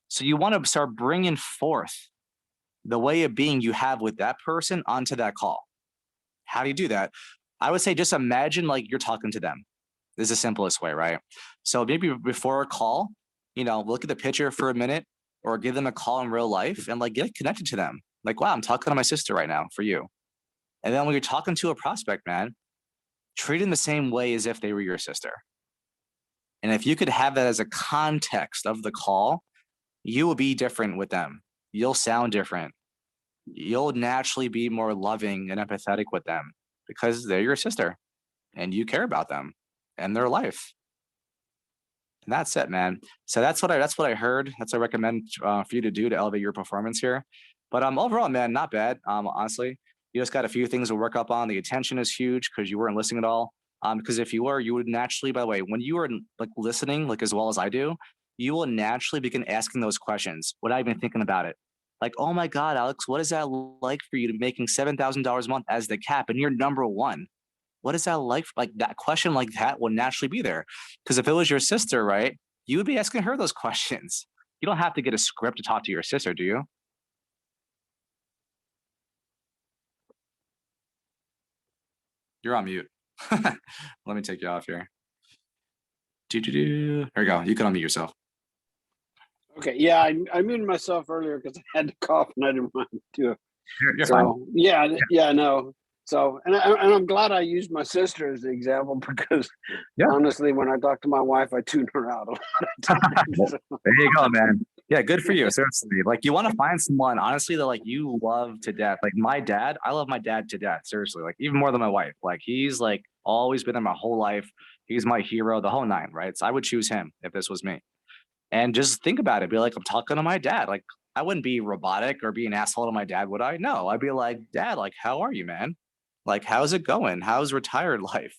So you want to start bringing forth the way of being you have with that person onto that call. How do you do that? I would say just imagine like you're talking to them. This is the simplest way, right? So maybe before a call, look at the picture for a minute or give them a call in real life and like get connected to them. Like, wow, I'm talking to my sister right now for you. And then when you're talking to a prospect, man, treat them the same way as if they were your sister. And if you could have that as a context of the call, you will be different with them. You'll sound different. You'll naturally be more loving and empathetic with them because they're your sister and you care about them and their life. And that's it, man. So that's what I heard. That's what I recommend for you to do to elevate your performance here. But overall, man, not bad. Honestly, you just got a few things to work up on. The attention is huge because you weren't listening at all. Because if you were, you would naturally, by the way, when you are like listening, like as well as I do, you will naturally begin asking those questions without even thinking about it. Like, oh my God, Alex, what is that like for you to making $7,000 a month as the cap and you're number one? What is that like? Like that question like that will naturally be there. Because if it was your sister, right, you would be asking her those questions. You don't have to get a script to talk to your sister, do you? You're on mute. Let me take you off here. There you go. You can unmute yourself. Okay, yeah, I muted myself earlier because I had to cough and I didn't want to do it. You're fine. So yeah, no. So and I'm glad I used my sister as the example because Yeah. honestly, when I talk to my wife, I tune her out a lot of times. So, There you go, man. Yeah, good for you. Seriously, like you want to find someone honestly that like you love to death. Like my dad, I love my dad to death. Seriously, like even more than my wife. Like he's like always been in my whole life. He's my hero, the whole nine, right? So I would choose him if this was me. And just think about it. Be like, I'm talking to my dad. Like I wouldn't be robotic or be an asshole to my dad, would I? No, I'd be like, Dad, like, how are you, man? Like, how's it going? How's retired life?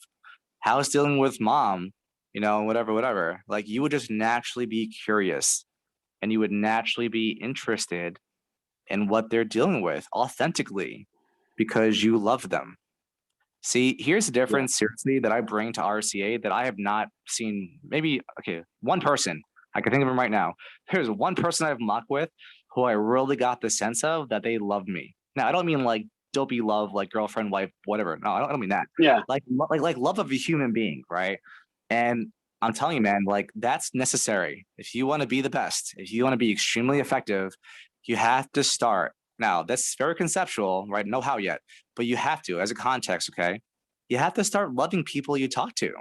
How's dealing with mom? Whatever. Like you would just naturally be curious and you would naturally be interested in what they're dealing with authentically because you love them. See, here's the difference, seriously, that I bring to RCA that I have not seen. Maybe, okay, one person, I can think of him right now. There's one person I've mocked with who I really got the sense of that they love me. Now, I don't mean like dopey love, like girlfriend, wife, whatever. No, I don't mean that. yeah, Like love of a human being, right? And I'm telling you, man, like that's necessary. If you want to be the best, if you want to be extremely effective, you have to start. Now, that's very conceptual, right? Know how yet, but you have to, as a context, okay? You have to start loving people you talk to.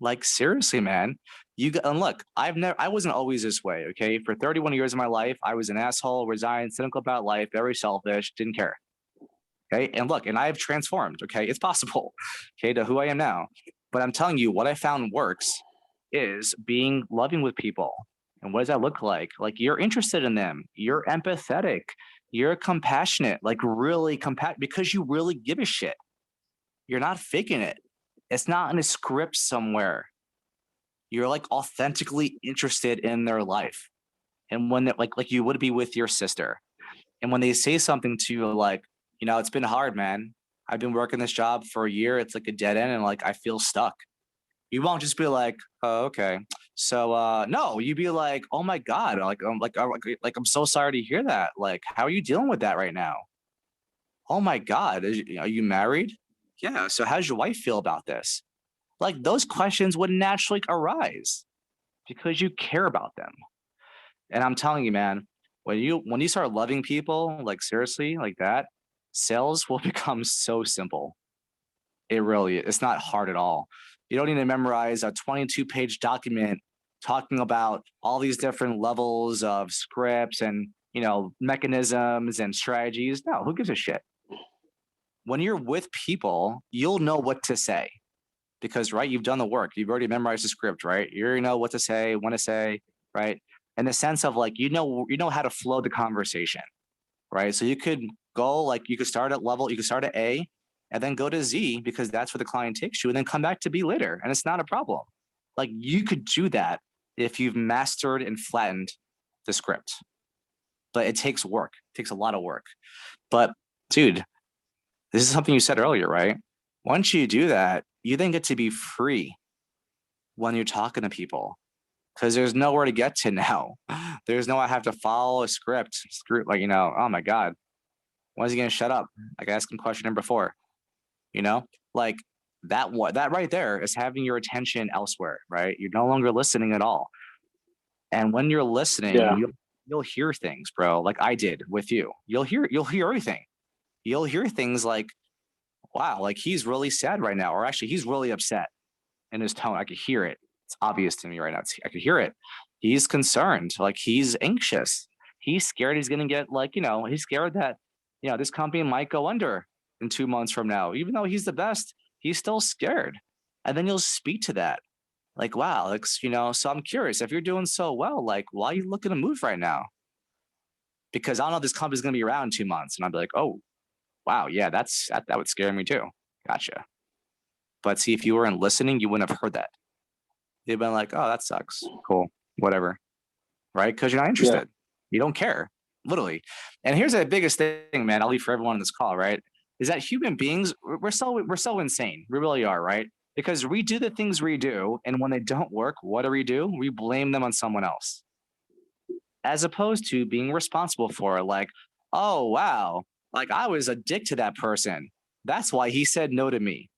Like seriously, man. And look, I wasn't always this way, okay? For 31 years of my life, I was an asshole, resigned, cynical about life, very selfish, didn't care. Okay. And look, and I have transformed. Okay. It's possible. Okay. To who I am now. But I'm telling you, what I found works is being loving with people. And what does that look like? Like you're interested in them. You're empathetic. You're compassionate, like really because you really give a shit. You're not faking it. It's not in a script somewhere. You're like authentically interested in their life. And when like you would be with your sister. And when they say something to you like, it's been hard, man. I've been working this job for a year. It's like a dead end and like I feel stuck. You won't just be like, oh, okay. So no, you'd be like, oh my God, I'm so sorry to hear that. Like, how are you dealing with that right now? Oh my God, are you married? Yeah. So how does your wife feel about this? Like those questions would naturally arise because you care about them. And I'm telling you, man, when you start loving people, like seriously, like that, sales will become so simple. It really is. It's not hard at all. You don't need to memorize a 22-page document talking about all these different levels of scripts and, mechanisms and strategies. No, who gives a shit? When you're with people, you'll know what to say because, right, you've done the work. You've already memorized the script, right? You already know what to say, when to say, right? In the sense of like, you know how to flow the conversation, right? So you could go like, you could start at A and then go to Z because that's where the client takes you and then come back to B later. And it's not a problem. Like you could do that if you've mastered and flattened the script, but it takes work. It takes a lot of work. But dude, this is something you said earlier, right? Once you do that, you then get to be free when you're talking to people because there's nowhere to get to now. There's no, I have to follow a script, like, oh my God, when is he going to shut up? Like ask him question number 4, like that right there is having your attention elsewhere, right? You're no longer listening at all. And when you're listening, Yeah. you'll hear things, bro, like I did with you. You'll hear everything. You'll hear things like, wow, like he's really sad right now, or actually he's really upset in his tone. I could hear it. It's obvious to me right now. I could hear it. He's concerned, like he's anxious. He's scared he's gonna get like, he's scared that, this company might go under in 2 months from now. Even though he's the best, he's still scared. And then you'll speak to that. Like, wow, like, so I'm curious, if you're doing so well, like, why are you looking to move right now? Because I don't know if this company's gonna be around in 2 months. And I'd be like, oh, wow, yeah, that would scare me too. Gotcha. But see, if you weren't listening, you wouldn't have heard that. You'd been like, oh, that sucks. Cool, whatever. Right? Because you're not interested. You don't care, literally. And here's the biggest thing, man, I'll leave for everyone on this call, right? Is that human beings, we're so insane. We really are, right? Because we do the things we do, and when they don't work, what do? We blame them on someone else. As opposed to being responsible for it, like, oh, wow, like I was a dick to that person. That's why he said no to me.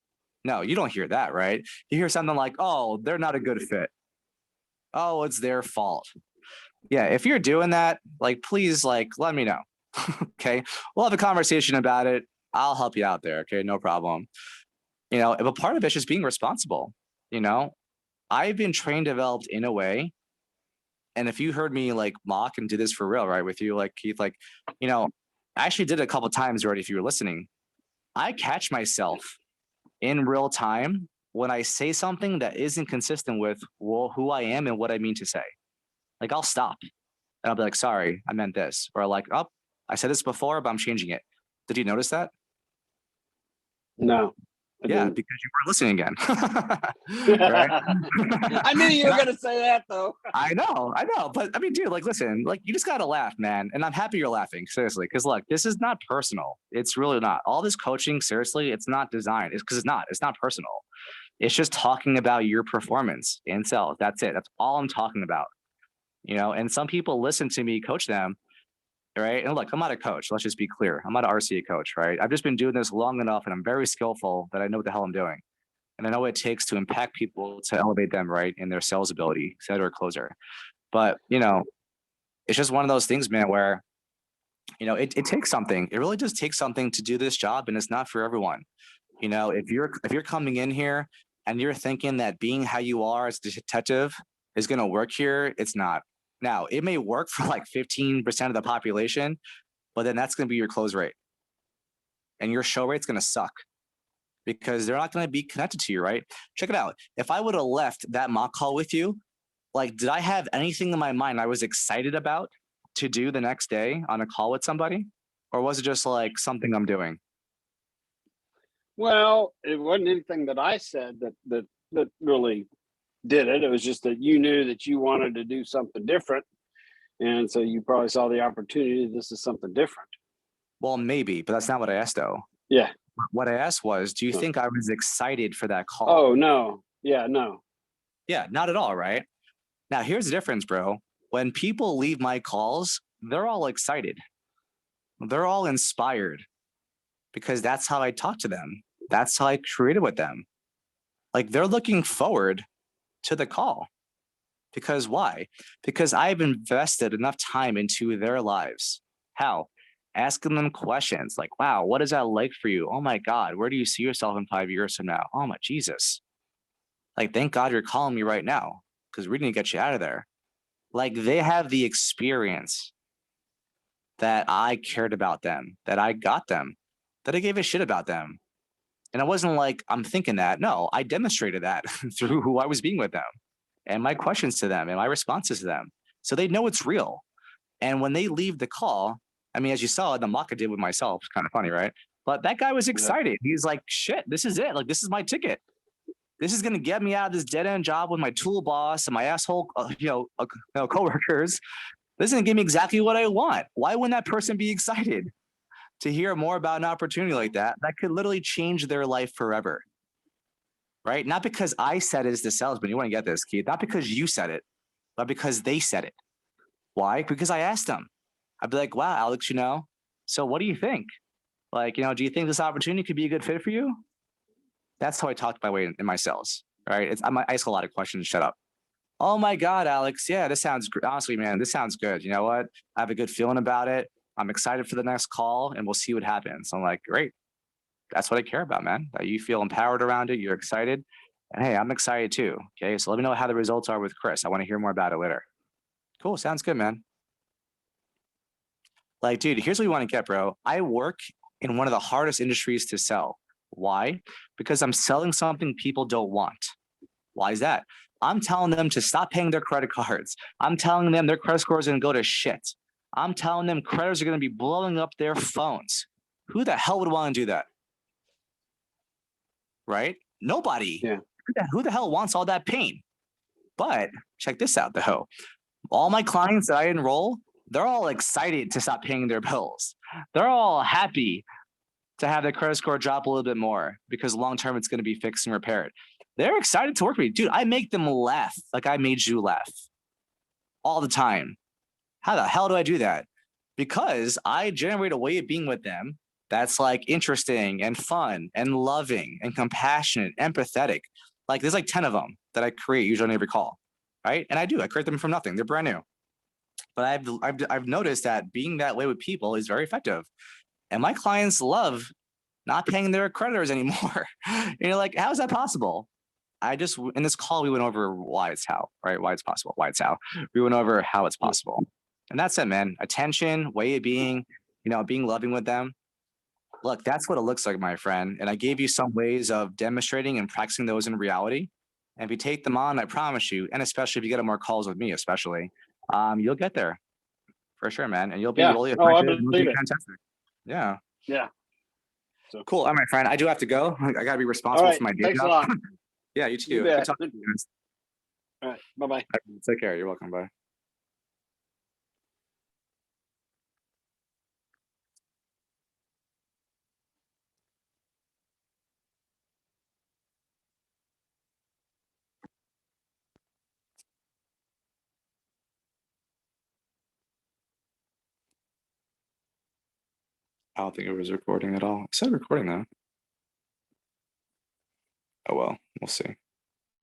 No, you don't hear that, right? You hear something like, oh, they're not a good fit. Oh, it's their fault. Yeah, if you're doing that, like, please, like, let me know. Okay, we'll have a conversation about it. I'll help you out there. Okay, no problem. But part of it's just being responsible. I've been trained, developed in a way. And if you heard me like mock and do this for real, right, with you, like Keith, like, I actually did it a couple of times already. If you were listening, I catch myself in real time when I say something that isn't consistent with who I am and what I mean to say. Like I'll stop and I'll be like, sorry, I meant this. Or like, oh, I said this before, but I'm changing it. Did you notice that? No. Yeah, didn't. because you weren't listening again. Right? I knew you were going to say that though. I know. But I mean, dude, like, listen, like, you just got to laugh, man. And I'm happy you're laughing, seriously. Because, look, this is not personal. It's really not. All this coaching, seriously, it's not designed. It's because it's not personal. It's just talking about your performance in sales. That's it. That's all I'm talking about. And some people listen to me coach them, right? And look, I'm not a coach. Let's just be clear. I'm not an RCA coach, right? I've just been doing this long enough and I'm very skillful that I know what the hell I'm doing. And I know what it takes to impact people to elevate them, right, in their sales ability, setter or closer. But, it's just one of those things, man, where, it takes something. It really does take something to do this job, and it's not for everyone. If you're coming in here and you're thinking that being how you are as a detective is going to work here, it's not. Now, it may work for like 15% of the population, but then that's going to be your close rate. And your show rate's going to suck because they're not going to be connected to you, right? Check it out. If I would have left that mock call with you, like, did I have anything in my mind I was excited about to do the next day on a call with somebody? Or was it just like something I'm doing? Well, it wasn't anything that I said that really did it. It was just that you knew that you wanted to do something different. And so you probably saw the opportunity. This is something different. Well, maybe, but that's not what I asked though. Yeah. What I asked was, do you think I was excited for that call? Oh, no. Yeah, no. Yeah, not at all, right? Now, here's the difference, bro. When people leave my calls, they're all excited. They're all inspired because that's how I talk to them. That's how I created with them. Like, they're looking forward to the call. Because why? Because I've invested enough time into their lives. How? Asking them questions like, wow, what is that like for you? Oh my God, where do you see yourself in 5 years from now? Oh my Jesus. Like, thank God you're calling me right now. because we need to get you out of there. Like they have the experience that I cared about them, that I got them, that I gave a shit about them. And it wasn't like I'm thinking that. No, I demonstrated that through who I was being with them and my questions to them and my responses to them. So they know it's real. And when they leave the call, I mean, as you saw, the mock I did with myself, it's kind of funny, right? But that guy was excited. He's like, shit, this is it. Like, this is my ticket. This is going to get me out of this dead end job with my tool boss and my asshole, coworkers. This is going to give me exactly what I want. Why wouldn't that person be excited to hear more about an opportunity like that? That could literally change their life forever. Right? Not because I said it as the salesman. You want to get this, Keith? Not because you said it, but because they said it. Why? Because I asked them. I'd be like, wow, Alex, so what do you think? Like, do you think this opportunity could be a good fit for you? That's how I talked my way in my sales, right? I ask a lot of questions. Shut up. Oh my God, Alex. Yeah, this sounds honestly, man, this sounds good. You know what? I have a good feeling about it. I'm excited for the next call and we'll see what happens. I'm like, great. That's what I care about, man. That you feel empowered around it. You're excited. And hey, I'm excited too. Okay. So let me know how the results are with Chris. I want to hear more about it later. Cool. Sounds good, man. Like, dude, here's what you want to get, bro. I work in one of the hardest industries to sell. Why? Because I'm selling something people don't want. Why is that? I'm telling them to stop paying their credit cards. I'm telling them their credit score is going to go to shit. I'm telling them creditors are going to be blowing up their phones. Who the hell would want to do that? Right? Nobody. Yeah. Who the hell wants all that pain? But check this out, though. All my clients that I enroll, they're all excited to stop paying their bills. They're all happy to have their credit score drop a little bit more because long-term it's going to be fixed and repaired. They're excited to work with me. Dude, I make them laugh like I made you laugh all the time. How the hell do I do that? Because I generate a way of being with them that's like interesting and fun and loving and compassionate, empathetic. Like there's like 10 of them that I create usually on every call, right? And I create them from nothing. They're brand new. But I've noticed that being that way with people is very effective. And my clients love not paying their creditors anymore. You're like, how is that possible? In this call, we went over why it's how, right? Why it's possible, why it's how. We went over how it's possible. And that's it, man. Attention, way of being, being loving with them. Look, that's what it looks like, my friend. And I gave you some ways of demonstrating and practicing those in reality. And if you take them on, I promise you, and especially if you get more calls with me, especially, you'll get there for sure, man. And you'll be really Oh, I effective. believe it. Fantastic. Yeah. Yeah. So Cool. All right, my friend. I do have to go. I got to be All responsible right. for my day Thanks a job. lot. Yeah, you too. You Good bet. talking to you guys. All right. Bye-bye. Take care. You're welcome. Bye. I don't think it was recording at all. I said recording though. Oh well, we'll see.